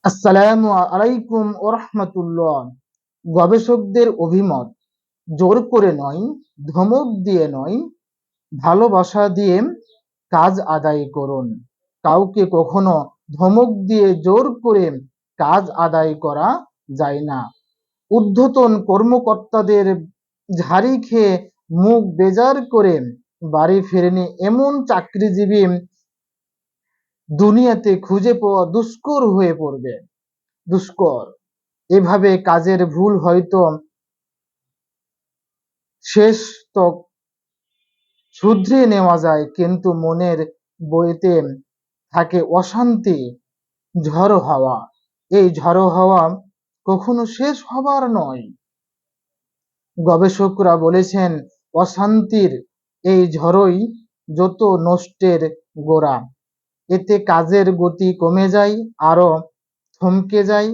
আসসালামু আলাইকুম ওয়া রাহমাতুল্লাহ। গবেষকদের অভিমত, জোর করে নয়, ধমক দিয়ে নয়, ভালোবাসা দিয়ে কাজ আদায় করুন। কাউকে কখনো ধমক দিয়ে জোর করে কাজ আদায় করা যায় না। ঊর্ধ্বতন কর্মকর্তাদের ঝাড়ি খেয়ে মুখ বেজার করে বাড়ি ফেরেনি এমন চাকরিজীবী দুনিয়াতে খুঁজে পাওয়া দুষ্কর। এভাবে কাজের ভুল হয়তো শেষ তক শুধরে নেওয়া যায়, কিন্তু মনের বইতে থাকে অশান্তি, ঝড়ো হাওয়া। এই ঝড়ো হাওয়া কখনো শেষ হবার নয়। গবেষকরা বলেছেন, অশান্তির এই ঝড়ই যত নষ্টের গোড়া। এতে কাজের গতি কমে যায়, আরো থমকে যায়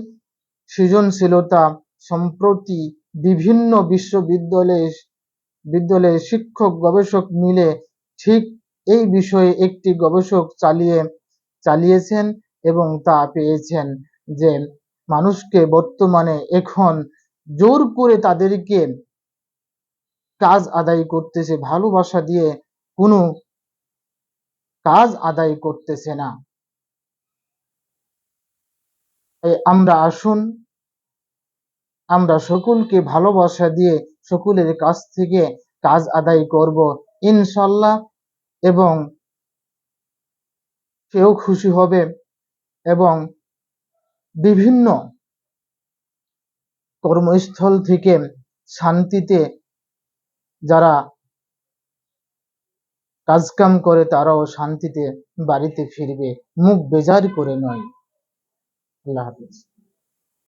সৃজনশীলতা। সম্প্রতি বিভিন্ন বিশ্ববিদ্যালয়ে শিক্ষক গবেষক মিলে ঠিক এই বিষয়ে একটি গবেষক চালিয়েছেন এবং তা পেয়েছেন যে মানুষকে বর্তমানে এখন জোর করে তাদেরকে কাজ আদায় করতেছে, ভালোবাসা দিয়ে কোনো কাজ আদায় করতেছে না। আসুন আমরা সকলকে ভালোবাসা দিয়ে সকলের কাছ থেকে কাজ আদায় করব ইনশাল্লাহ, এবং সেও খুশি হবে এবং বিভিন্ন কর্মস্থল থেকে শান্তিতে যারা কাজকাম করে তারাও শান্তিতে বাড়িতে ফিরবে, মুখ বেজার করে নয়। আল্লাহ হাফিজ।